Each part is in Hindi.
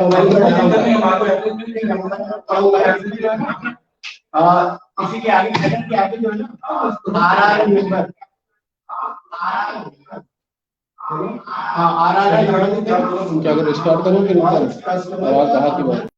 मोबाइल किसी के आगे सेकंड के आगे जो है ना आर नंबर आ रहा है। क्या अगर स्टार्ट करूं फिर आवाज कहाँ की बात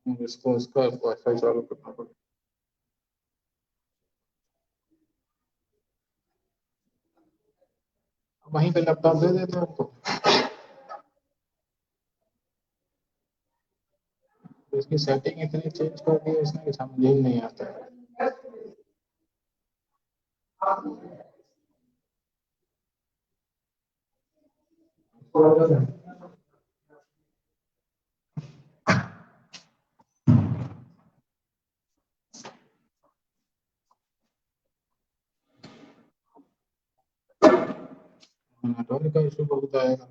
इसको इसका वाईफाई चालू करना पड़ेगा। वहीं पे लैपटॉप दे देते हैं उनको। इसकी सेटिंग इतनी चेंज कर दी है इसने कि समझ ही नहीं आता है। नेटवर्क का इशू बहुत आएगा।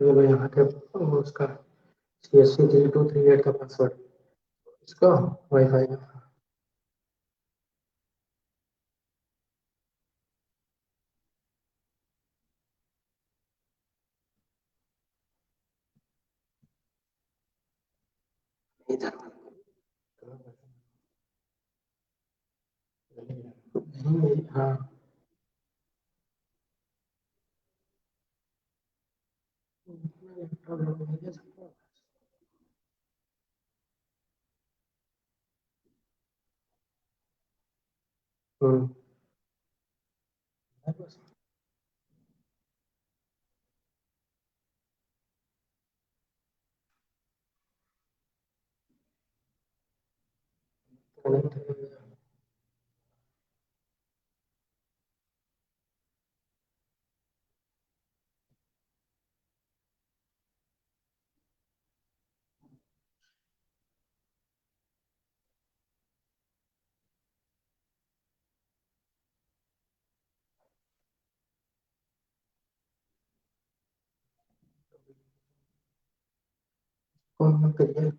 यहाँ के उसका CSC3238 का पासवर्ड इसका वाईफाई का हाँ कौन करिए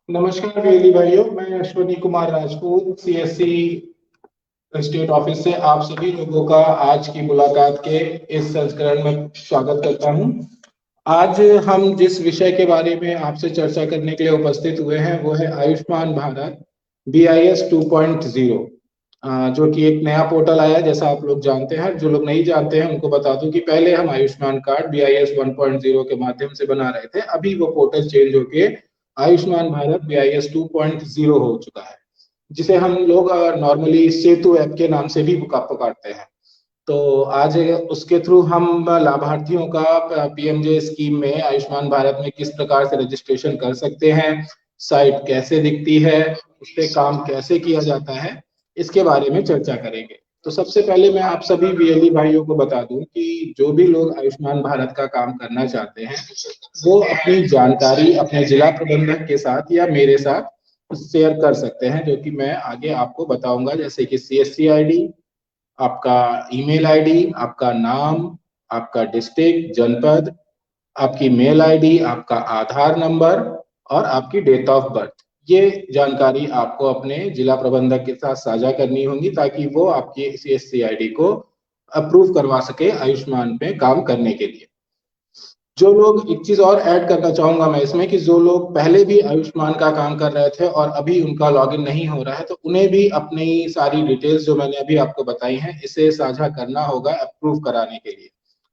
नमस्कार बेली भाइयों, मैं Ashwani Kumar Rajput CSC state office से आप सभी लोगों का आज की मुलाकात के इस संस्करण में स्वागत करता हूं। आज हम जिस विषय के बारे में आपसे चर्चा करने के लिए उपस्थित हुए हैं वो है आयुष्मान भारत BIS 2.0, जो कि एक नया पोर्टल आया है, जैसा आप लोग जानते हैं। जो लोग नहीं जानते हैं उनको बता दूं कि पहले हम आयुष्मान कार्ड BIS 1.0 के माध्यम से बना रहे थे। अभी वो पोर्टल चेंज होके आयुष्मान भारत BIS 2.0 हो चुका है, जिसे हम लोग नॉर्मली सेतु ऐप के नाम से भी पुकारते हैं। तो आज उसके थ्रू हम लाभार्थियों का PMJ स्कीम में, आयुष्मान भारत में किस प्रकार से रजिस्ट्रेशन कर सकते हैं, साइट कैसे दिखती है, उस पे काम कैसे किया जाता है, इसके बारे में चर्चा करेंगे। तो सबसे पहले मैं आप सभी BLE भाइयों को बता दूं कि जो भी लोग आयुष्मान भारत का काम करना चाहते हैं वो अपनी जानकारी अपने जिला प्रबंधक के साथ या मेरे साथ शेयर कर सकते हैं, जो कि मैं आगे आपको बताऊंगा। जैसे कि CSC ID, आपका ईमेल आईडी, आपका नाम, आपका डिस्ट्रिक्ट जनपद, आपकी मेल आईडी, आपका आधार नंबर और आपकी डेट ऑफ बर्थ, ये जानकारी आपको अपने जिला प्रबंधक के साथ साझा करनी होगी ताकि वो आपकी CSC ID को अप्रूव करवा सके आयुष्मान पे काम करने के लिए। जो लोग, एक चीज और ऐड करना चाहूंगा मैं इसमें, कि जो लोग पहले भी आयुष्मान का काम कर रहे थे और अभी उनका लॉगिन नहीं हो रहा है तो उन्हें भी अपनी सारी डिटेल्स जो मैंने अभी आपको बताई हैं इसे साझा करना होगा अप्रूव कराने के लिए।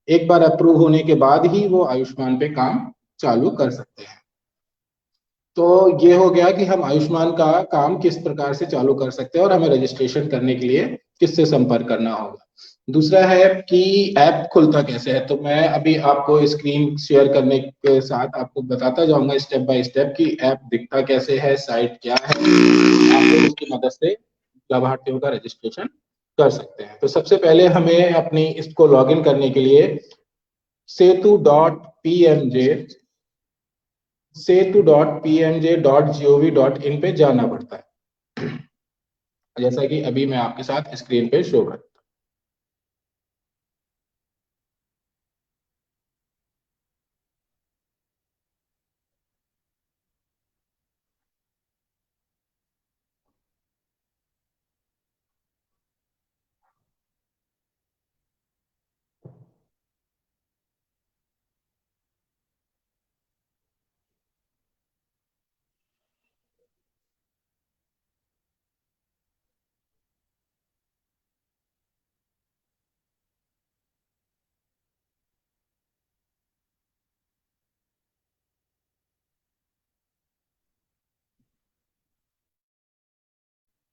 एक बार अप्रूव होने के बाद ही वो आयुष्मान पे काम चालू कर सकते हैं। तो ये हो गया कि हम आयुष्मान का काम किस प्रकार से चालू कर सकते हैं और हमें रजिस्ट्रेशन करने के लिए किससे संपर्क करना होगा। दूसरा है कि ऐप खुलता कैसे है। तो मैं अभी आपको स्क्रीन शेयर करने के साथ आपको बताता जाऊंगा स्टेप बाय स्टेप कि ऐप दिखता कैसे है, साइट क्या है, आप लोग उसकी मदद से लाभार्थियों का रजिस्ट्रेशन कर सकते हैं। तो सबसे पहले हमें अपनी इसको लॉगिन करने के लिए setu.pmj.gov.in पे जाना पड़ता है, जैसा कि अभी मैं आपके साथ स्क्रीन पे शो कर।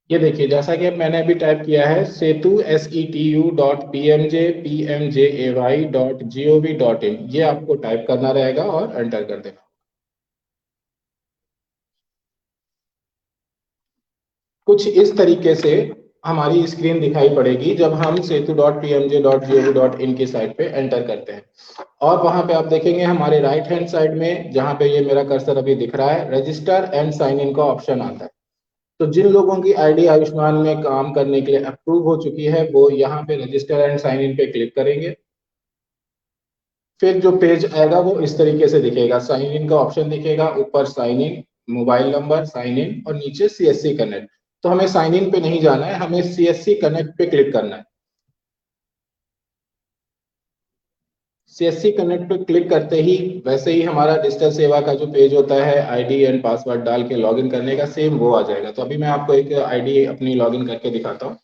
ये देखिए, जैसा कि अब मैंने अभी टाइप किया है setu.pmj.pmjay.gov.in, ये आपको टाइप करना रहेगा और एंटर कर देना। कुछ इस तरीके से हमारी स्क्रीन दिखाई पड़ेगी जब हम setu.pmj.gov.in की साइट पे एंटर करते हैं। और वहां पे आप देखेंगे हमारे राइट हैंड साइड में, जहां पे ये मेरा कर्सर अभी दिख रहा है, रजिस्टर एंड साइन इन का ऑप्शन आता है। तो जिन लोगों की आईडी आयुष्मान में काम करने के लिए अप्रूव हो चुकी है वो यहाँ पे रजिस्टर एंड साइन इन पे क्लिक करेंगे। फिर जो पेज आएगा वो इस तरीके से दिखेगा। साइन इन का ऑप्शन दिखेगा, ऊपर sign in, mobile number, sign in और नीचे CSC कनेक्ट। तो हमें साइन इन पे नहीं जाना है, हमें CSC कनेक्ट पे क्लिक करना है। CSC कनेक्ट पे क्लिक करते ही वैसे ही हमारा डिजिटल सेवा का जो पेज होता है आईडी एंड पासवर्ड डाल के लॉगिन करने का, सेम वो आ जाएगा। तो अभी मैं आपको एक आईडी अपनी लॉगिन करके दिखाता हूँ।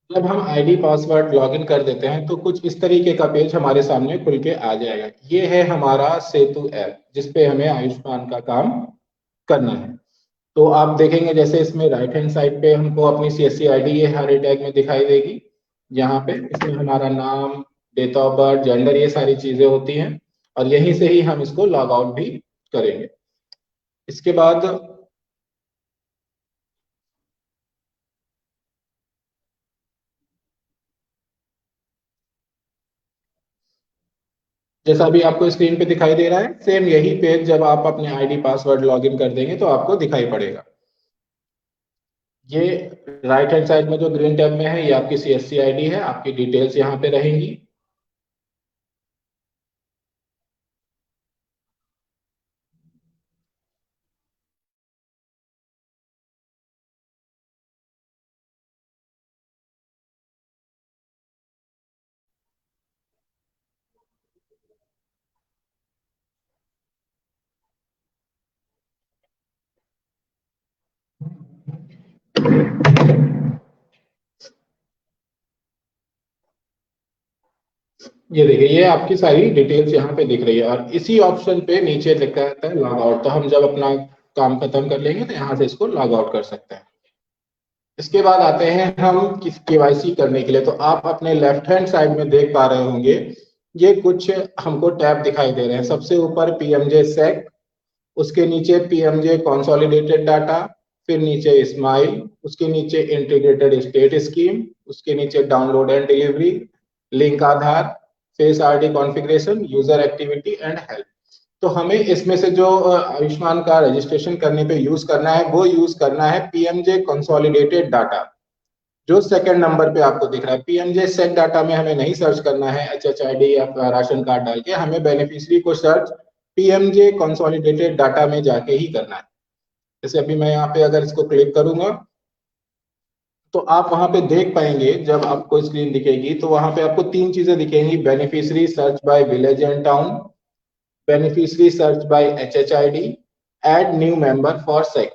जब हम आईडी पासवर्ड लॉगिन कर देते हैं तो कुछ इस तरीके का पेज हमारे सामने खुल के आ जाएगा। ये है हमारा सेतु ऐप जिसपे हमें आयुष्मान का काम करना है। तो आप देखेंगे जैसे इसमें राइट हैंड साइड पे हमको अपनी CSC आईडी ये हरे टैग में दिखाई देगी। यहाँ पे इसमें हमारा नाम, डेट ऑफ बर्थ, जेंडर, ये सारी चीजें होती हैं और यहीं से ही हम इसको लॉग आउट भी करेंगे। इसके बाद जैसा अभी आपको स्क्रीन पे दिखाई दे रहा है, सेम यही पेज जब आप अपने आईडी पासवर्ड लॉगिन कर देंगे तो आपको दिखाई पड़ेगा। ये राइट हैंड साइड में जो ग्रीन टैब में है, ये आपकी सीएससी आईडी है, आपकी डिटेल्स यहाँ पे रहेंगी। ये देखिए, ये आपकी सारी डिटेल्स यहाँ पे दिख रही है और इसी ऑप्शन पे नीचे लिखा रहता है लॉग आउट। तो हम जब अपना काम खत्म कर लेंगे तो यहाँ से इसको लॉग आउट कर सकते हैं। इसके बाद आते हैं हम किस केवाईसी करने के लिए। तो आप अपने लेफ्ट हैंड साइड में देख पा रहे होंगे, ये कुछ हमको टैब दिखाई दे रहे हैं। सबसे ऊपर पीएमजे सेक, उसके नीचे पीएमजे कंसोलिडेटेड डाटा, फिर नीचे स्माइल, उसके नीचे इंटीग्रेटेड स्टेट स्कीम, उसके नीचे download and delivery, link Aadhaar, face ID configuration, user activity and help. तो हमें इसमें से जो आयुष्मान का रजिस्ट्रेशन करने पे यूज करना है वो यूज करना है पीएमजे कंसोलिडेटेड डाटा, जो सेकंड नंबर पे आपको दिख रहा है। पीएमजे सेट डाटा में हमें नहीं सर्च करना है एचएचआईडी या राशन कार्ड डाल के, हमें बेनिफिशियरी को सर्च पीएमजे कंसोलिडेटेड डाटा में जाके ही करना है। जैसे अभी मैं यहाँ पे अगर इसको क्लिक करूंगा तो आप वहां पे देख पाएंगे, जब आपको स्क्रीन दिखेगी तो वहां पे आपको तीन चीजें दिखेंगी: beneficiary search by village and town, beneficiary search by HHID, add new member for SEC.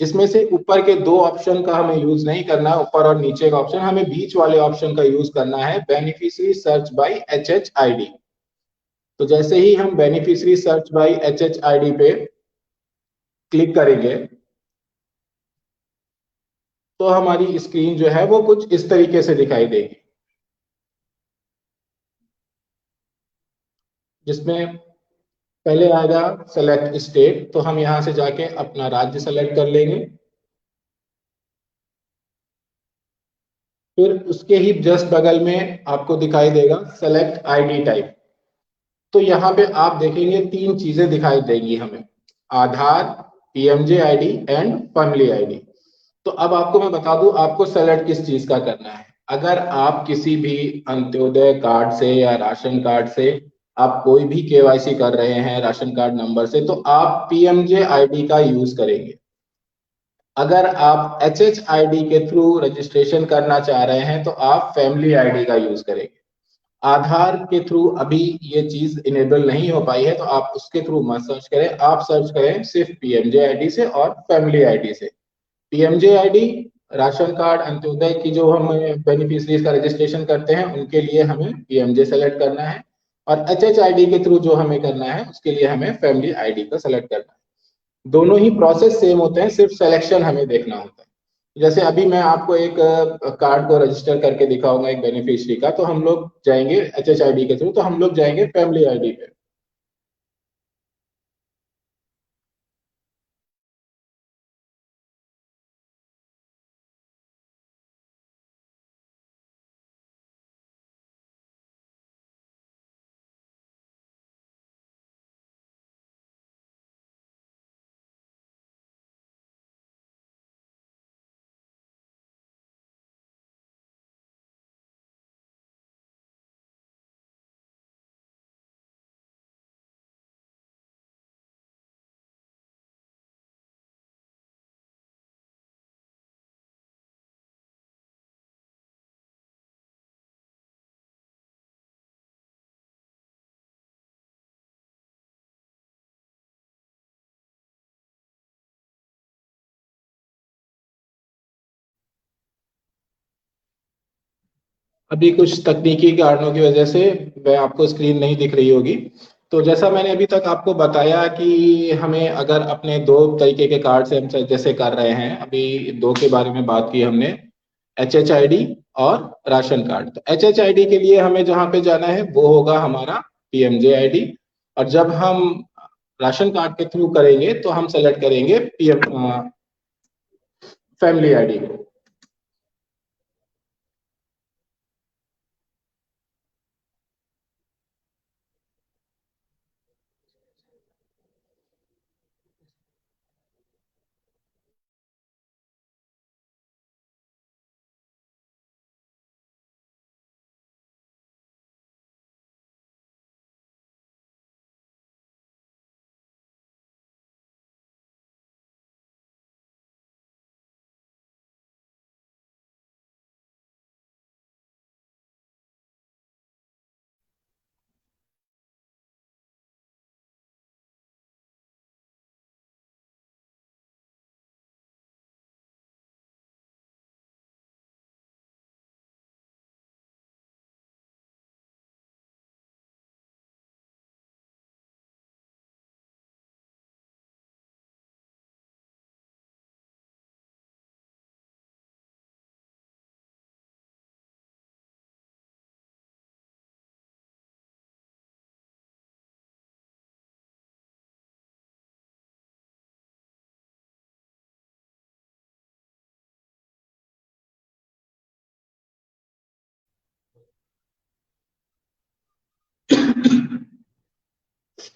जिसमें से ऊपर के दो ऑप्शन का हमें यूज नहीं करना है, ऊपर और नीचे का ऑप्शन, हमें बीच वाले ऑप्शन का यूज करना है, बेनिफिशियरी सर्च बाय एचएचआईडी। तो जैसे ही हम बेनिफिशियरी सर्च बाय एचएचआईडी पे क्लिक करेंगे तो हमारी स्क्रीन जो है वो कुछ इस तरीके से दिखाई देगी, जिसमें पहले आएगा सेलेक्ट स्टेट। तो हम यहां से जाके अपना राज्य सेलेक्ट कर लेंगे। फिर उसके ही जस्ट बगल में आपको दिखाई देगा सेलेक्ट आईडी टाइप। तो यहाँ पे आप देखेंगे तीन चीजें दिखाई देंगी हमें: आधार, पीएमजे आईडी एंड फैमिली आईडी। तो अब आपको मैं बता दूं आपको सेलेक्ट किस चीज का करना है। अगर आप किसी भी अंत्योदय कार्ड से या राशन कार्ड से आप कोई भी केवाईसी कर रहे हैं राशन कार्ड नंबर से, तो आप पीएमजे आईडी का यूज करेंगे। अगर आप एच एच आई डी के थ्रू रजिस्ट्रेशन करना चाह रहे हैं तो आप फैमिली आईडी का यूज करेंगे। आधार के थ्रू अभी ये चीज इनेबल नहीं हो पाई है तो आप उसके थ्रू मत सर्च करें, आप सर्च करें सिर्फ पीएमजे आईडी से और फैमिली आईडी से। पीएमजे आईडी राशन कार्ड अंत्योदय की जो हम बेनिफिशरीज का रजिस्ट्रेशन करते हैं उनके लिए हमें पीएमजे सेलेक्ट करना है, और एच एच आई डी के थ्रू जो हमें करना है उसके लिए हमें फैमिली आईडी का सेलेक्ट करना है। दोनों ही प्रोसेस सेम होते हैं, सिर्फ सिलेक्शन हमें देखना होता है। जैसे अभी मैं आपको एक कार्ड को रजिस्टर करके दिखाऊंगा एक बेनिफिशियरी का, तो हम लोग जाएंगे एचएचआईडी के थ्रू, तो हम लोग जाएंगे फैमिली आईडी पे। अभी कुछ तकनीकी कारणों की वजह से मैं आपको स्क्रीन नहीं दिख रही होगी। तो जैसा मैंने अभी तक आपको बताया कि हमें अगर अपने दो तरीके के कार्ड से हम जैसे कर रहे हैं, अभी दो के बारे में बात की हमने, एच एच आई डी और राशन कार्ड। तो एच एच आई डी के लिए हमें जहाँ पे जाना है वो होगा हमारा पीएमजे आई डी, और जब हम राशन कार्ड के थ्रू करेंगे तो हम सेलेक्ट करेंगे पीएम फैमिली आईडी को।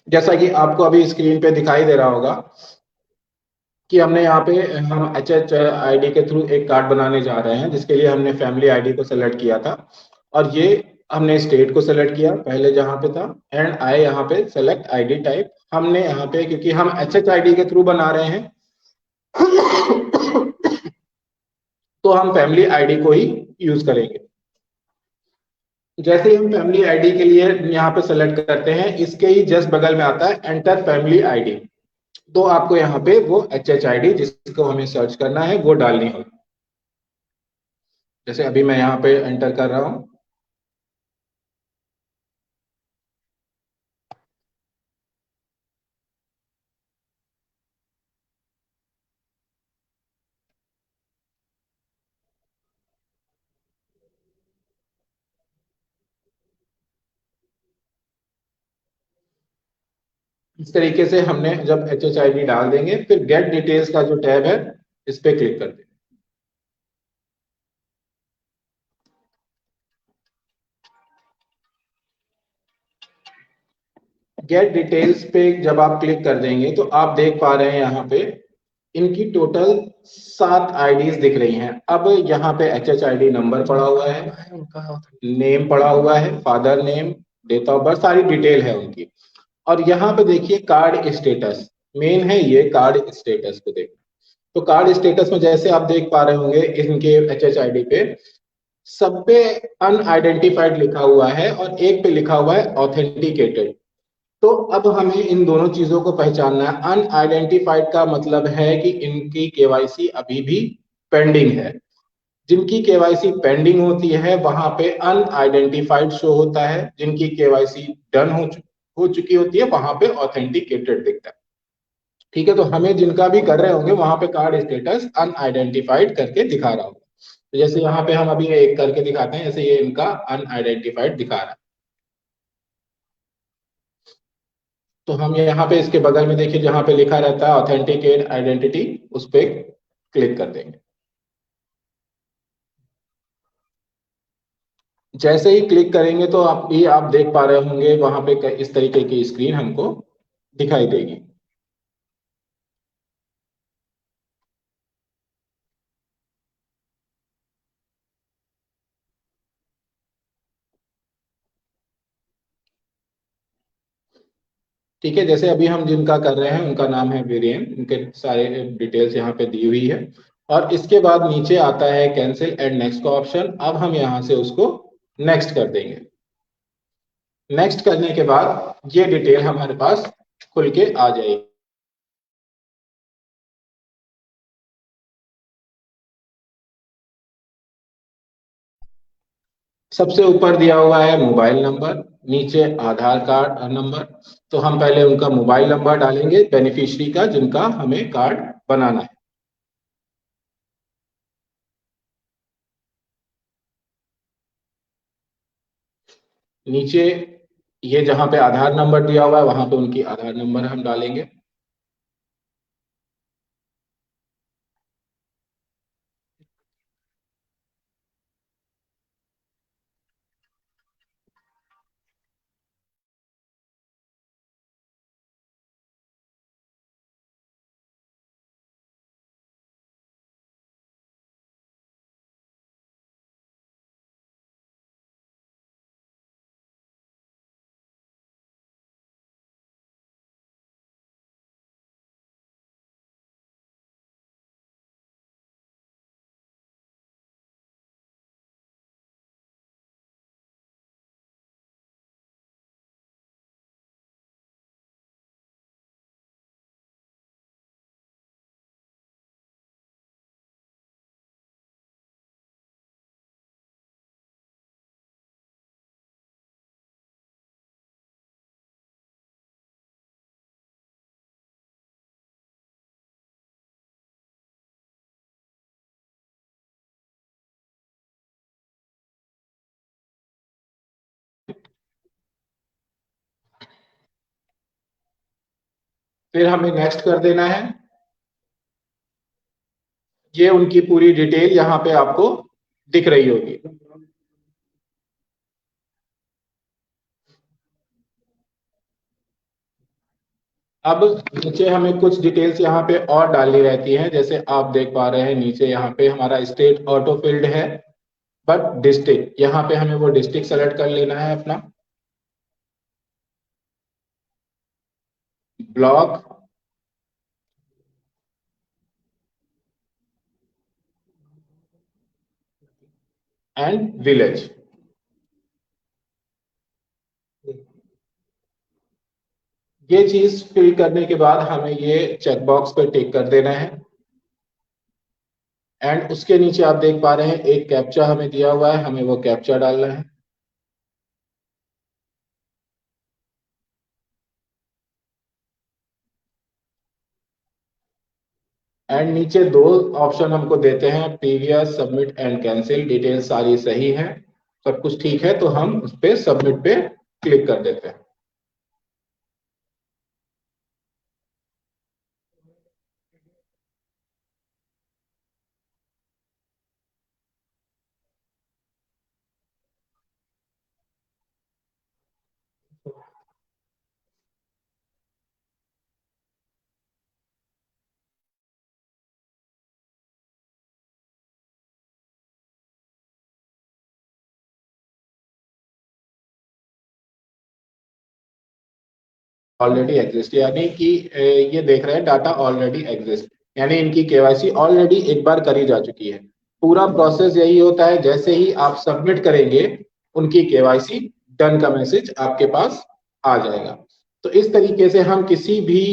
जैसा कि आपको अभी स्क्रीन पे दिखाई दे रहा होगा कि हमने यहाँ पे हम HHID के थ्रू एक कार्ड बनाने जा रहे हैं, जिसके लिए हमने फैमिली आईडी को सेलेक्ट किया था और ये हमने स्टेट को सेलेक्ट किया पहले जहां पे था, एंड आए यहाँ पे सेलेक्ट आईडी टाइप। हमने यहाँ पे क्योंकि हम HHID के थ्रू बना रहे हैं तो हम फैमिली आईडी को ही यूज करेंगे। जैसे ही हम फैमिली आईडी के लिए यहाँ पे सेलेक्ट करते हैं, इसके ही जस्ट बगल में आता है एंटर फैमिली आईडी। तो आपको यहाँ पे वो HHID जिसको हमें सर्च करना है वो डालनी होगी। जैसे अभी मैं यहाँ पे एंटर कर रहा हूँ। इस तरीके से हमने जब HHID डाल देंगे, फिर गेट डिटेल्स का जो टैब है इस पे क्लिक कर देंगे। गेट डिटेल्स पे जब आप क्लिक कर देंगे तो आप देख पा रहे हैं यहाँ पे इनकी टोटल 7 आईडीज दिख रही हैं। अब यहाँ पे HHID नंबर पड़ा हुआ है, नेम पड़ा हुआ है, father name, date of birth, सारी डिटेल है उनकी। और यहाँ पे देखिए कार्ड स्टेटस मेन है, ये कार्ड स्टेटस को देखना। तो कार्ड स्टेटस में जैसे आप देख पा रहे होंगे इनके HHID पे सब पे अनआइडेंटिफाइड लिखा हुआ है और एक पे लिखा हुआ है ऑथेंटिकेटेड। तो अब हमें इन दोनों चीजों को पहचानना है। अनआइडेंटिफाइड का मतलब है कि इनकी केवाईसी अभी भी पेंडिंग है। जिनकी केवाईसी पेंडिंग होती है वहां पे अनआइडेंटिफाइड शो होता है, जिनकी केवाईसी डन हो चुकी होती है वहां पे ऑथेंटिकेटेड दिखता है। ठीक है, तो हमें जिनका भी कर रहे होंगे वहां पे कार्ड स्टेटस अनआइडेंटिफाइड करके दिखा रहा होगा। तो जैसे यहाँ पे हम अभी एक करके दिखाते हैं, जैसे ये इनका अनआइडेंटिफाइड दिखा रहा है। तो हम यहाँ पे इसके बगल में देखिए जहां पे लिखा रहता है ऑथेंटिकेट आइडेंटिटी, उस पर क्लिक कर देंगे। जैसे ही क्लिक करेंगे तो आप देख पा रहे होंगे वहां पे इस तरीके की स्क्रीन हमको दिखाई देगी। ठीक है, जैसे अभी हम जिनका कर रहे हैं उनका नाम है वीरेन, उनके सारे डिटेल्स यहाँ पे दी हुई है। और इसके बाद नीचे आता है कैंसिल एंड नेक्स्ट का ऑप्शन। अब हम यहाँ से उसको नेक्स्ट कर देंगे। नेक्स्ट करने के बाद ये डिटेल हमारे पास खुल के आ जाएगी। सबसे ऊपर दिया हुआ है मोबाइल नंबर, नीचे आधार कार्ड नंबर। तो हम पहले उनका मोबाइल नंबर डालेंगे बेनिफिशियरी का जिनका हमें कार्ड बनाना है। नीचे ये जहां पे आधार नंबर दिया हुआ है वहां पे उनकी आधार नंबर हम डालेंगे। फिर हमें नेक्स्ट कर देना है। ये उनकी पूरी डिटेल यहाँ पे आपको दिख रही होगी। अब नीचे हमें कुछ डिटेल्स यहाँ पे और डालनी रहती हैं, जैसे आप देख पा रहे हैं नीचे यहाँ पे हमारा स्टेट ऑटो फिल्ड है, बट डिस्ट्रिक्ट यहाँ पे हमें वो डिस्ट्रिक्ट सेलेक्ट कर लेना है अपना, ब्लॉक एंड विलेज। ये चीज फिल करने के बाद हमें ये चेक बॉक्स पे टिक कर देना है, एंड उसके नीचे आप देख पा रहे हैं एक कैप्चा हमें दिया हुआ है, हमें वो कैप्चा डालना है। एंड नीचे दो ऑप्शन हमको देते हैं, previous, submit and cancel. Detail सारी सही है, सब कुछ ठीक है, तो हम उस पे सबमिट पे क्लिक कर देते हैं। ऑलरेडी एग्जिस्ट, यानी कि ये देख रहे हैं डाटा ऑलरेडी एग्जिस्ट, यानी इनकी केवाईसी ऑलरेडी एक बार करी जा चुकी है। पूरा प्रोसेस यही होता है, जैसे ही आप सबमिट करेंगे उनकी केवाईसी डन का मैसेज आपके पास आ जाएगा। तो इस तरीके से हम किसी भी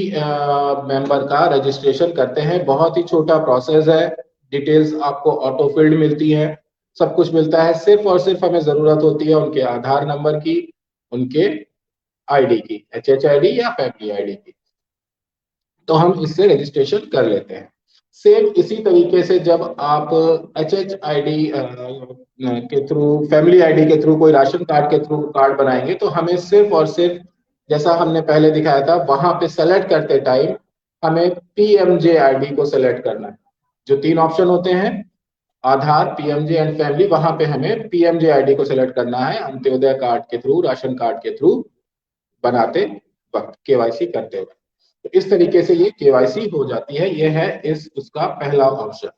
मेंबर का रजिस्ट्रेशन करते हैं। बहुत ही छोटा प्रोसेस है, डिटेल्स आपको ऑटो फिल्ड मिलती है, सब कुछ मिलता है। सिर्फ और सिर्फ हमें जरूरत होती है उनके आधार नंबर की, उनके आईडी की, HHID या फैमिली आईडी की, तो हम इससे रजिस्ट्रेशन कर लेते हैं। सेम इसी तरीके से जब आप HHID के थ्रू, फैमिली आईडी के थ्रू, कोई राशन कार्ड के थ्रू कार्ड बनाएंगे, तो हमें सिर्फ और सिर्फ जैसा हमने पहले दिखाया था वहां पे सेलेक्ट करते टाइम हमें PMJ आईडी को सेलेक्ट करना है। जो 3 ऑप्शन होते हैं, आधार, PMJ एंड फैमिली, वहां पे हमें PMJ आईडी को सेलेक्ट करना है अंत्योदय कार्ड के थ्रू, राशन कार्ड के थ्रू बनाते वक्त, केवाईसी करते वक्त। तो इस तरीके से ये केवाईसी हो जाती है। ये है इस उसका पहला ऑप्शन।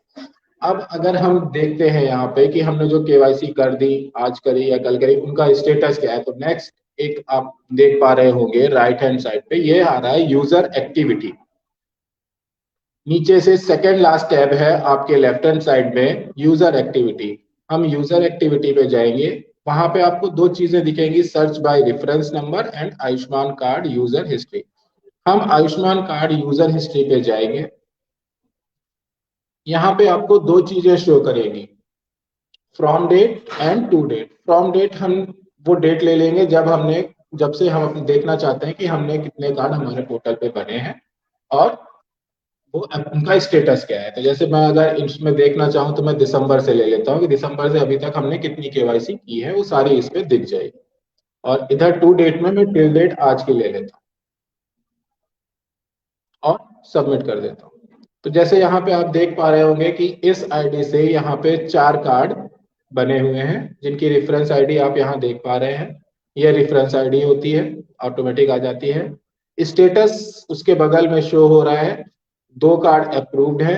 अब अगर हम देखते हैं यहाँ पे कि हमने जो केवाईसी कर दी, आज करी या कल करी, उनका स्टेटस क्या है, तो नेक्स्ट एक आप देख पा रहे होंगे राइट हैंड साइड पे ये आ रहा है यूजर एक्टिविटी। नीचे से सेकेंड लास्ट टैब है आपके लेफ्ट हैंड साइड में, यूजर एक्टिविटी। हम यूजर एक्टिविटी पे जाएंगे, वहां पे आपको दो चीजें दिखेंगी, search by reference number and Ayushman card user history. हम आयुष्मान कार्ड यूजर हिस्ट्री पे जाएंगे, यहाँ पे आपको दो चीजें शो करेगी, from date and to date. From date हम वो डेट ले लेंगे जब से हम अपने देखना चाहते हैं कि हमने कितने कार्ड हमारे पोर्टल पे बने हैं और वो उनका स्टेटस क्या है। तो जैसे मैं अगर इसमें देखना चाहूँ तो मैं दिसंबर से ले लेता हूँ कि दिसंबर से अभी तक हमने कितनी केवाईसी की है, वो सारी इस पे दिख जाएगी। और इधर टू डेट में मैं टिल डेट आज की ले लेता हूँ और सबमिट कर देता हूँ। तो जैसे यहाँ पे आप देख पा रहे होंगे कि इस आईडी से यहाँ पे 4 कार्ड बने हुए हैं, जिनकी रेफरेंस आईडी आप यहाँ देख पा रहे हैं। ये रेफरेंस आईडी होती है, ऑटोमेटिक आ जाती है। स्टेटस उसके बगल में शो हो रहा है, 2 कार्ड अप्रूव्ड है,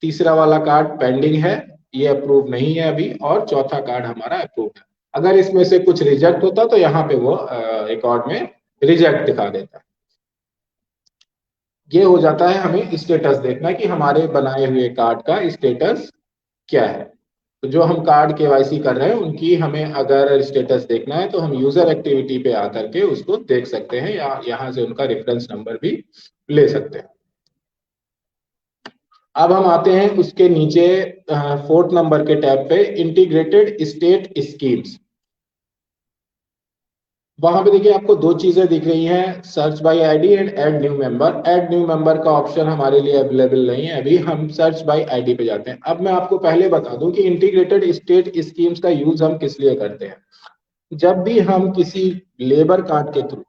तीसरा वाला कार्ड पेंडिंग है, ये अप्रूव नहीं है अभी, और चौथा कार्ड हमारा अप्रूव्ड है। अगर इसमें से कुछ रिजेक्ट होता तो यहाँ पे वो रिकॉर्ड में रिजेक्ट दिखा देता है। ये हो जाता है हमें स्टेटस देखना कि हमारे बनाए हुए कार्ड का स्टेटस क्या है। तो जो हम कार्ड केवाईसी कर रहे हैं उनकी हमें अगर स्टेटस देखना है तो हम यूजर एक्टिविटी पे आकर के उसको देख सकते हैं, या यहाँ से उनका रेफरेंस नंबर भी ले सकते हैं। अब हम आते हैं उसके नीचे 4th नंबर के टैब पे, इंटीग्रेटेड स्टेट स्कीम्स। वहां पे देखिए आपको दो चीजें दिख रही हैं, search by ID and add new member. Add new member का ऑप्शन हमारे लिए अवेलेबल नहीं है अभी, हम सर्च बाय आईडी पे जाते हैं। अब मैं आपको पहले बता दूं कि इंटीग्रेटेड स्टेट स्कीम्स का यूज हम किस लिए करते हैं। जब भी हम किसी लेबर कार्ड के थ्रू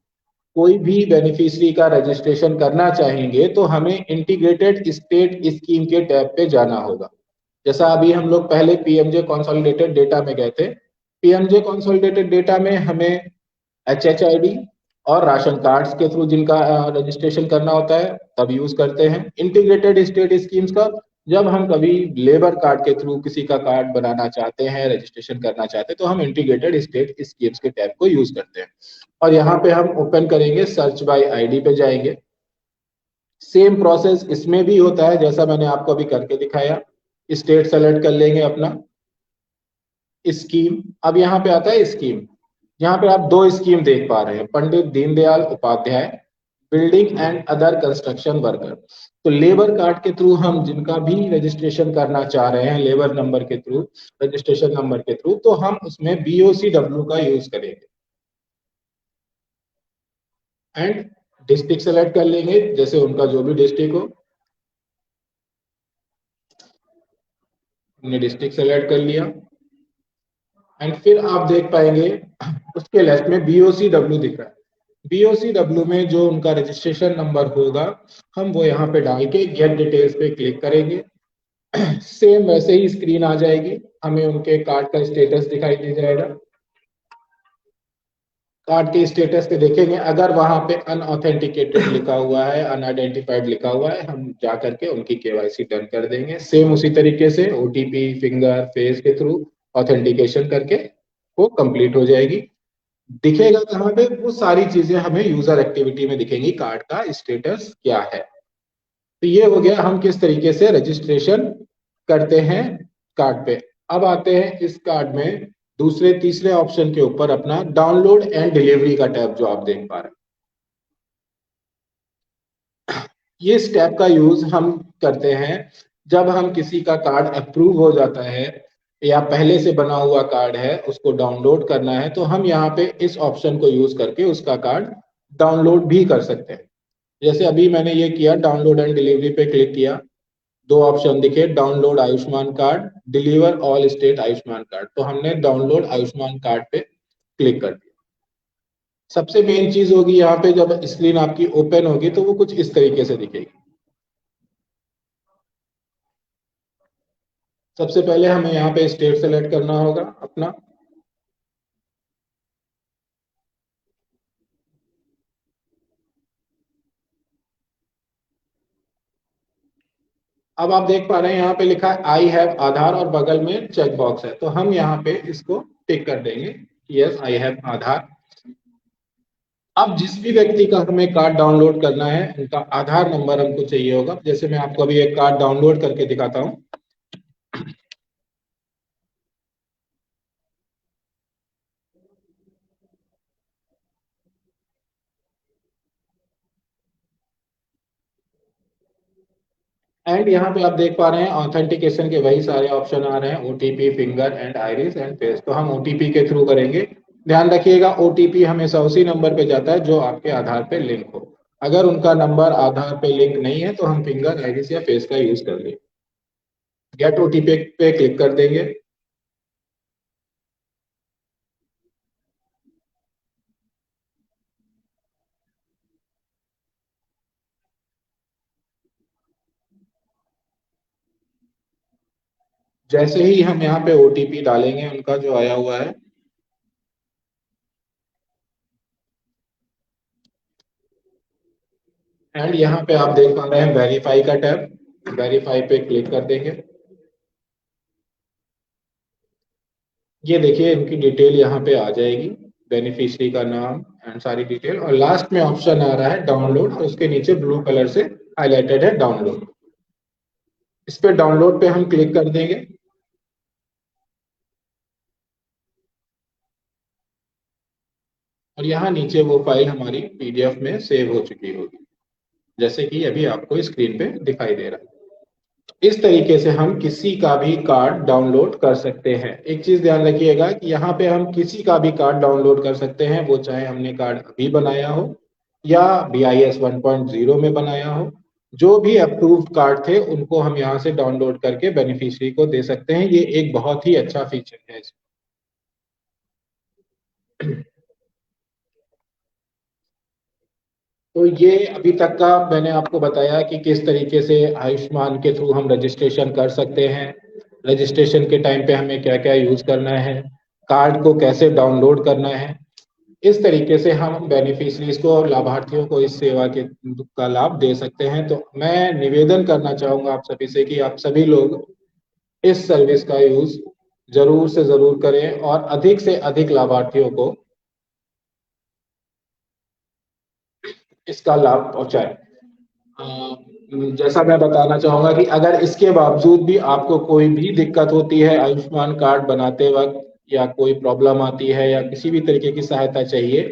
कोई भी बेनिफिशियरी का रजिस्ट्रेशन करना चाहेंगे तो हमें इंटीग्रेटेड स्टेट स्कीम के टैब पे जाना होगा। जैसा अभी हम लोग पहले PMJ कंसोलिडेटेड डेटा में गए थे, PMJ कंसोलिडेटेड डेटा में हमें HHID और राशन कार्ड्स के थ्रू जिनका रजिस्ट्रेशन करना होता है तब यूज करते हैं। इंटीग्रेटेड स्टेट स्कीम्स का जब हम कभी लेबर कार्ड के थ्रू किसी का कार्ड बनाना चाहते हैं, रजिस्ट्रेशन करना चाहते हैं, तो हम इंटीग्रेटेड स्टेट स्कीम्स के टैब को यूज करते हैं। और यहाँ पे हम ओपन करेंगे, सर्च बाय आईडी पे जाएंगे। सेम प्रोसेस इसमें भी होता है जैसा मैंने आपको अभी करके दिखाया। स्टेट सेलेक्ट कर लेंगे अपना, स्कीम। अब यहाँ पे आता है स्कीम। यहाँ पे आप दो स्कीम देख पा रहे हैं, Pandit Deendayal Upadhyay building and other construction worker. तो लेबर कार्ड के थ्रू हम जिनका भी रजिस्ट्रेशन करना चाह रहे हैं, लेबर नंबर के थ्रू, रजिस्ट्रेशन नंबर के थ्रू, तो हम उसमें BOCW का यूज करेंगे। एंड डिस्ट्रिक्ट सेलेक्ट कर लेंगे, जैसे उनका जो भी डिस्ट्रिक्ट हो। हमने डिस्ट्रिक्ट सेलेक्ट कर लिया एंड फिर आप देख पाएंगे उसके लेफ्ट में BOCW दिख रहा है। BOCW में जो उनका रजिस्ट्रेशन नंबर होगा हम वो यहाँ पे डाल के गेट डिटेल्स पे क्लिक करेंगे। सेम वैसे ही स्क्रीन आ जाएगी, हमें उनके कार्ड का स्टेटस दिखाई दे जाएगा। कार्ड के स्टेटस पे देखेंगे, अगर वहां पे अनऑथेंटिकेटेड लिखा हुआ है, अनआइडेंटिफाइड लिखा हुआ है, हम जा करके उनकी KYC डन कर देंगे। सेम उसी तरीके से OTP, फिंगर, फेस के थ्रू ऑथेंटिकेशन करके वो कंप्लीट हो जाएगी। दिखेगा कहाँ पे? वो सारी चीजें हमें यूजर एक्टिविटी में दिखेंगी, कार्ड का स्टेटस क्या है। तो ये हो गया हम किस तरीके से रजिस्ट्रेशन करते हैं कार्ड पे। अब आते हैं इस कार्ड में दूसरे तीसरे ऑप्शन के ऊपर अपना डाउनलोड एंड डिलीवरी का टैब जो आप देख पा रहे हैं। ये स्टेप का यूज हम करते हैं जब हम किसी का कार्ड अप्रूव हो जाता है या पहले से बना हुआ कार्ड है उसको डाउनलोड करना है, तो हम यहाँ पे इस ऑप्शन को यूज करके उसका कार्ड डाउनलोड भी कर सकते हैं। जैसे अभी मैंने ये किया, डाउनलोड एंड डिलीवरी पे क्लिक किया, दो ऑप्शन दिखे, download Ayushman card, deliver all state Ayushman card. तो हमने डाउनलोड आयुष्मान कार्ड पे क्लिक कर दिया। सबसे मेन चीज होगी यहाँ पे, जब स्क्रीन आपकी ओपन होगी तो वो कुछ इस तरीके से दिखेगी। सबसे पहले हमें यहाँ पे स्टेट सेलेक्ट करना होगा अपना। अब आप देख पा रहे हैं यहाँ पे लिखा है आई हैव आधार और बगल में चेक बॉक्स है, तो हम यहाँ पे इसको टिक कर देंगे, यस आई हैव आधार। अब जिस भी व्यक्ति का हमें कार्ड डाउनलोड करना है उनका आधार नंबर हमको चाहिए होगा। जैसे मैं आपको अभी एक कार्ड डाउनलोड करके दिखाता हूँ। एंड यहाँ पे आप देख पा रहे हैं ऑथेंटिकेशन के वही सारे ऑप्शन आ रहे हैं, OTP, finger and iris and face. तो हम OTP के थ्रू करेंगे। ध्यान रखिएगा OTP हमेशा उसी नंबर पे जाता है जो आपके आधार पे लिंक हो। अगर उनका नंबर आधार पे लिंक नहीं है तो हम फिंगर, आइरिस या फेस का यूज कर लेंगे। गेट OTP पे क्लिक कर देंगे। जैसे ही हम यहाँ पे OTP डालेंगे उनका जो आया हुआ है, एंड यहाँ पे आप देख पा रहे हैं वेरीफाई का टैब, वेरीफाई पे क्लिक कर देंगे। ये देखिए इनकी डिटेल यहाँ पे आ जाएगी, बेनिफिशियरी का नाम एंड सारी डिटेल, और लास्ट में ऑप्शन आ रहा है डाउनलोड और उसके नीचे ब्लू कलर से हाईलाइटेड है डाउनलोड। इस पे डाउनलोड पे हम क्लिक कर देंगे। और यहाँ नीचे वो फाइल हमारी PDF में सेव हो चुकी होगी, जैसे कि अभी आपको स्क्रीन पे दिखाई दे रहा है। इस तरीके से हम किसी का भी कार्ड डाउनलोड कर सकते हैं। एक चीज ध्यान रखिएगा कि यहाँ पे हम किसी का भी कार्ड डाउनलोड कर सकते हैं, वो चाहे हमने कार्ड अभी बनाया हो या BIS 1.0 में बनाया हो। जो भी अप्रूव्ड कार्ड थे उनको हम यहाँ से डाउनलोड करके बेनिफिशियरी को दे सकते हैं। ये एक बहुत ही अच्छा फीचर है इसमें। तो ये अभी तक का मैंने आपको बताया कि किस तरीके से आयुष्मान के थ्रू हम रजिस्ट्रेशन कर सकते हैं, रजिस्ट्रेशन के टाइम पे हमें क्या क्या यूज करना है, कार्ड को कैसे डाउनलोड करना है। इस तरीके से हम बेनिफिशरीज को, लाभार्थियों को इस सेवा के का लाभ दे सकते हैं। तो मैं निवेदन करना चाहूंगा आप सभी से कि आप सभी लोग इस सर्विस का यूज जरूर से जरूर करें और अधिक से अधिक लाभार्थियों को इसका लाभ पहुंचाएं। जैसा मैं बताना चाहूंगा कि अगर इसके बावजूद भी आपको कोई भी दिक्कत होती है आयुष्मान कार्ड बनाते वक्त, या कोई प्रॉब्लम आती है, या किसी भी तरीके की सहायता चाहिए,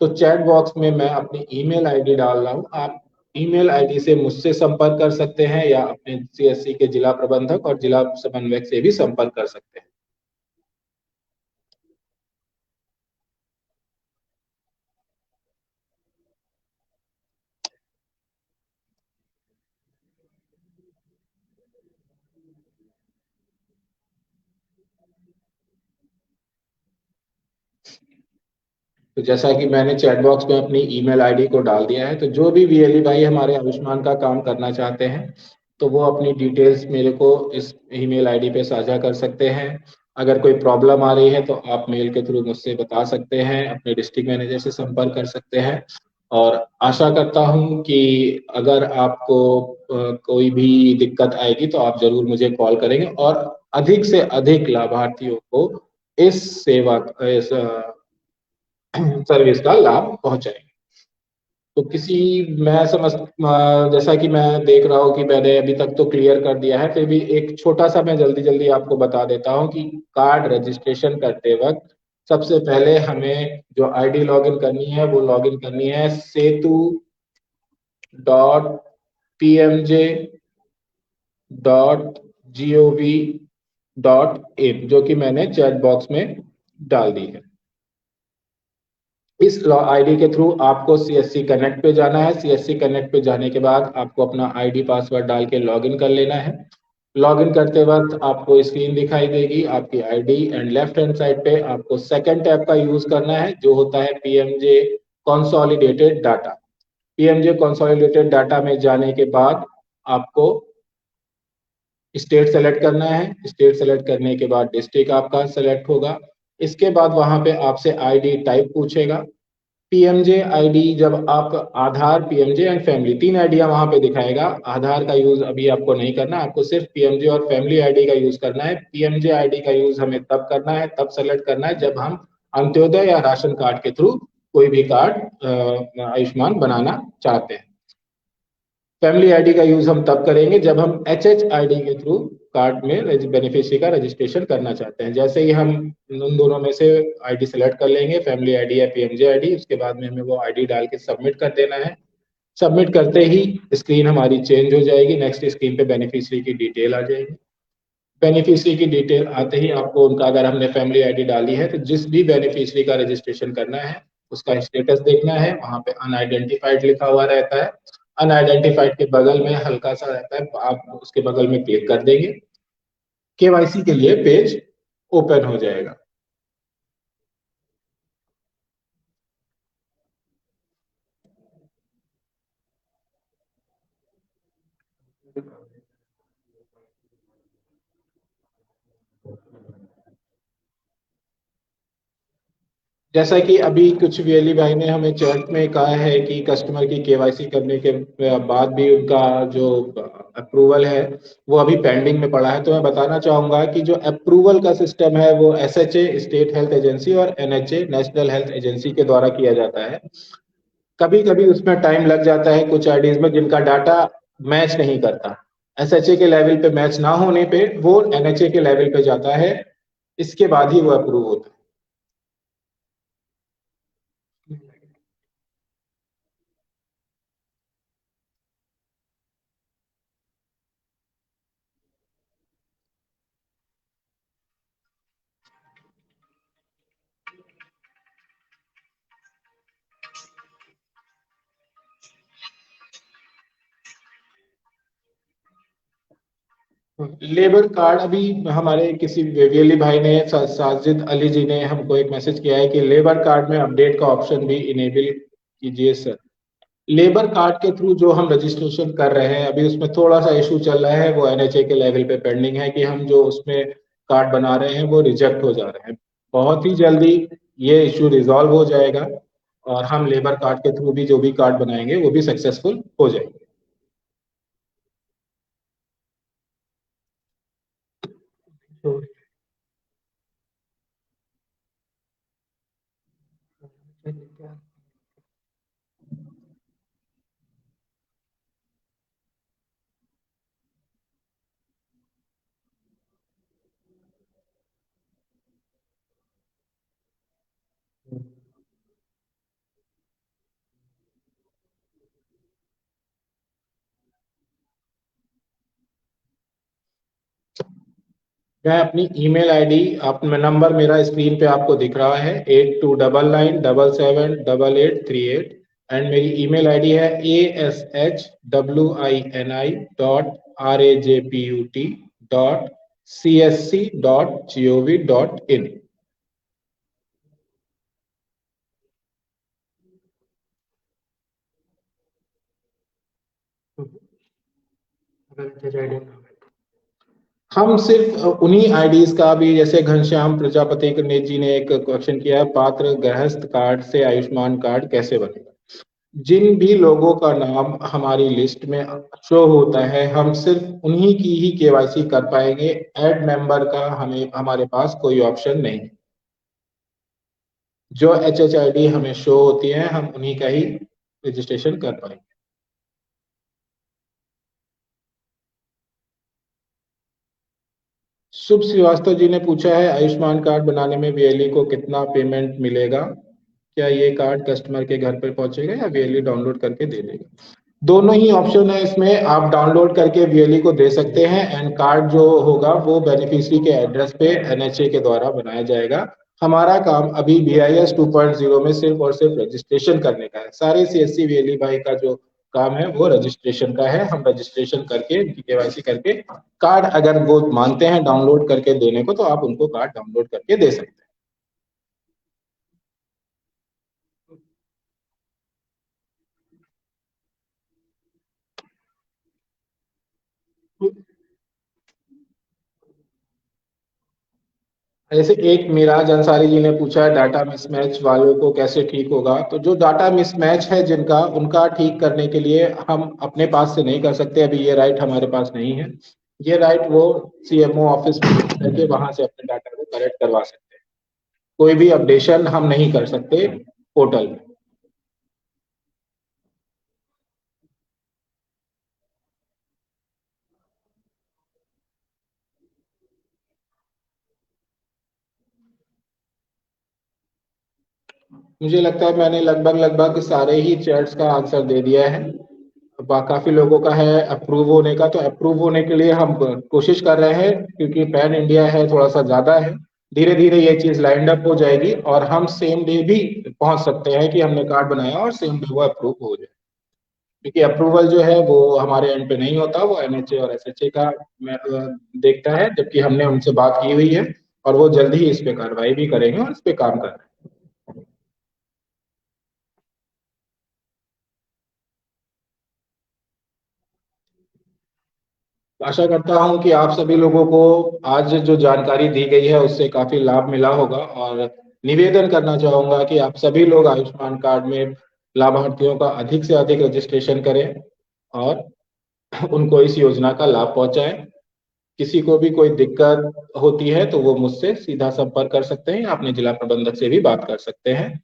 तो चैट बॉक्स में मैं अपनी ईमेल आईडी डाल रहा हूँ। आप ईमेल आईडी से मुझसे संपर्क कर सकते हैं, या अपने सीएससी के जिला प्रबंधक और जिला समन्वयक से भी संपर्क कर सकते हैं। तो जैसा कि मैंने चैट बॉक्स में अपनी ईमेल आईडी को डाल दिया है, तो जो भी वीएलई भाई हमारे आयुष्मान का काम करना चाहते हैं, तो वो अपनी डिटेल्स मेरे को इस ईमेल आईडी पे साझा कर सकते हैं। अगर कोई प्रॉब्लम आ रही है तो आप मेल के थ्रू मुझसे बता सकते हैं, अपने डिस्ट्रिक्ट मैनेजर से संपर्क कर सकते हैं। और आशा करता हूं कि अगर आपको कोई भी दिक्कत आएगी तो आप जरूर मुझे कॉल करेंगे, और अधिक से अधिक लाभार्थियों को इस सेवा, इस सर्विस का लाभ पहुंचाएंगे। तो किसी, मैं समझ, जैसा कि मैं देख रहा हूँ कि मैंने अभी तक तो क्लियर कर दिया है, फिर भी एक छोटा सा मैं जल्दी जल्दी आपको बता देता हूँ कि कार्ड रजिस्ट्रेशन करते वक्त सबसे पहले हमें जो आईडी लॉगिन करनी है वो लॉगिन करनी है setu.pmj.gov.in, जो कि मैंने चैट बॉक्स में डाल दी है। इस आईडी के थ्रू आपको सीएससी कनेक्ट पे जाना है। सीएससी कनेक्ट पे जाने के बाद आपको अपना आईडी पासवर्ड डाल के लॉगिन कर लेना है। लॉगिन करते वक्त आपको स्क्रीन दिखाई देगी, आपकी ID, and left hand side पे आपको सेकंड टैब का यूज करना है, जो होता है पीएमजे कंसोलिडेटेड डाटा। पीएमजे कंसोलिडेटेड डाटा में जाने के बाद आपको स्टेट सेलेक्ट करना है। स्टेट सेलेक्ट करने के बाद डिस्ट्रिक्ट आपका सेलेक्ट होगा। इसके बाद वहां पे आपसे आईडी टाइप पूछेगा। पीएमजे आईडी, जब आप आधार, पीएमजे एंड फैमिली, तीन आईडिया वहां पे दिखाएगा। आधार का यूज अभी आपको नहीं करना, आपको सिर्फ पीएमजे और फैमिली आईडी का यूज करना है। पीएमजे आईडी का यूज हमें तब करना है, तब सेलेक्ट करना है जब हम अंत्योदय या राशन कार्ड के थ्रू कोई भी कार्ड आयुष्मान बनाना चाहते हैं। फैमिली आईडी का यूज हम तब करेंगे जब हम एचएच आईडी के थ्रू कार्ड में बेनिफिशियरी का रजिस्ट्रेशन करना चाहते हैं। जैसे ही हम उन दोनों में से आईडी सेलेक्ट कर लेंगे, फैमिली आईडी या पीएमजे आईडी, उसके बाद में हमें वो आईडी डाल के सबमिट कर देना है। सबमिट करते ही स्क्रीन हमारी चेंज हो जाएगी। नेक्स्ट स्क्रीन पे बेनिफिशियरी की डिटेल आ जाएगी। बेनिफिशियरी की डिटेल आते ही आपको उनका, अगर हमने फैमिली आईडी डाली है तो जिस भी बेनिफिशियरी का रजिस्ट्रेशन करना है उसका स्टेटस देखना है। वहां पे अनआइडेंटिफाइड लिखा हुआ रहता है। अनआइडेंटिफाइड के बगल में हल्का सा रहता है, आप उसके बगल में क्लिक कर देंगे, केवाईसी के लिए पेज ओपन हो जाएगा। जैसा कि अभी कुछ वीएलई भाई ने हमें चैट में कहा है कि कस्टमर की केवाईसी करने के बाद भी उनका जो अप्रूवल है वो अभी पेंडिंग में पड़ा है। तो मैं बताना चाहूंगा कि जो अप्रूवल का सिस्टम है वो एसएचए, स्टेट हेल्थ एजेंसी, और एनएचए, नेशनल हेल्थ एजेंसी के द्वारा किया जाता है। कभी कभी उसमें टाइम लग जाता है कुछ आईडीज में जिनका डाटा मैच नहीं करता। एसएचए के लेवल पे मैच ना होने पे वो एनएचए के लेवल पे जाता है, इसके बाद ही वो अप्रूव होता है। लेबर कार्ड अभी हमारे किसी वेली भाई ने, साजिद अली जी ने हमको एक मैसेज किया है कि लेबर कार्ड में अपडेट का ऑप्शन भी इनेबल कीजिए सर। लेबर कार्ड के थ्रू जो हम रजिस्ट्रेशन कर रहे हैं अभी उसमें थोड़ा सा इशू चल रहा है, वो एनएचए के लेवल पे पेंडिंग है कि हम जो उसमें कार्ड बना रहे हैं वो रिजेक्ट हो जा रहे हैं। बहुत ही जल्दी ये इश्यू रिजॉल्व हो जाएगा और हम लेबर कार्ड के थ्रू भी जो भी कार्ड बनाएंगे वो भी सक्सेसफुल हो जाएंगे। तो मैं अपनी ईमेल आईडी, अपना नंबर मेरा स्क्रीन पे आपको दिख रहा है 8299778838 एंड मेरी ईमेल आईडी है ashwini.rajput.csc.gov.in। अगर HHID ना हो तो हम सिर्फ उन्हीं आईडीज का भी, जैसे घनश्याम प्रजापति जी ने एक क्वेश्चन किया है, पात्र गृहस्थ कार्ड से आयुष्मान कार्ड कैसे बनेगा। जिन भी लोगों का नाम हमारी लिस्ट में शो होता है हम सिर्फ उन्हीं की ही केवाईसी कर पाएंगे। ऐड मेंबर का हमारे पास कोई ऑप्शन नहीं। जो HHID हमें शो होती है हम उन्हीं का ही रजिस्ट्रेशन कर पाएंगे। शुभ श्रीवास्तव जी ने पूछा है आयुष्मान कार्ड बनाने में VLE को कितना पेमेंट मिलेगा, क्या ये कार्ड कस्टमर के घर पर पहुंचेगा या VLE डाउनलोड करके दे देगा। दोनों ही ऑप्शन है इसमें, आप डाउनलोड करके VLE को दे सकते हैं एंड कार्ड जो होगा वो बेनिफिशियरी के एड्रेस पे NHA के द्वारा बनाया जाएगा। हमारा काम अभी BIS 2.0 में सिर्फ और सिर्फ रजिस्ट्रेशन करने का है। सारे CSC VLE भाई का जो काम है वो रजिस्ट्रेशन का है। हम रजिस्ट्रेशन करके उनकी KYC करके कार्ड अगर वो मानते हैं डाउनलोड करके देने को तो आप उनको कार्ड डाउनलोड करके दे सकते हैं। जैसे एक मिराज अंसारी जी ने पूछा है डाटा मिसमैच वालों को कैसे ठीक होगा। तो जो डाटा मिसमैच है जिनका, उनका ठीक करने के लिए हम अपने पास से नहीं कर सकते, अभी ये राइट हमारे पास नहीं है। ये राइट वो CMO ऑफिस में करके वहां से अपने डाटा को करेक्ट करवा सकते हैं। कोई भी अपडेशन हम नहीं कर सकते पोर्टल में। मुझे लगता है मैंने लगभग लगभग सारे ही चैट्स का आंसर दे दिया है। काफी लोगों का है अप्रूव होने का, तो अप्रूव होने के लिए हम कोशिश कर रहे हैं क्योंकि पैन इंडिया है, थोड़ा सा ज्यादा है। धीरे धीरे ये चीज लाइंड अप हो जाएगी और हम सेम डे भी पहुंच सकते हैं कि हमने कार्ड बनाया और सेम डे वो अप्रूव हो जाए। क्योंकि अप्रूवल जो है वो हमारे एंड पे नहीं होता, वो NHA और SHA का देखता है, जबकि हमने उनसे बात की हुई है और वो जल्द ही इस पे कार्रवाई भी करेंगे और इस पे काम कर रहे हैं। आशा करता हूं कि आप सभी लोगों को आज जो जानकारी दी गई है उससे काफी लाभ मिला होगा और निवेदन करना चाहूंगा कि आप सभी लोग आयुष्मान कार्ड में लाभार्थियों का अधिक से अधिक रजिस्ट्रेशन करें और उनको इस योजना का लाभ पहुंचाएं। किसी को भी कोई दिक्कत होती है तो वो मुझसे सीधा संपर्क कर सकते हैं, अपने जिला प्रबंधक से भी बात कर सकते हैं।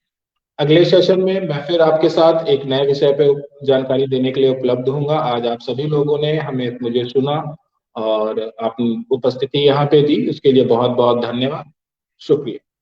अगले सेशन में मैं फिर आपके साथ एक नए विषय पे जानकारी देने के लिए उपलब्ध हूँगा। आज आप सभी लोगों ने मुझे सुना और अपनी उपस्थिति यहाँ पे दी, उसके लिए बहुत बहुत धन्यवाद, शुक्रिया।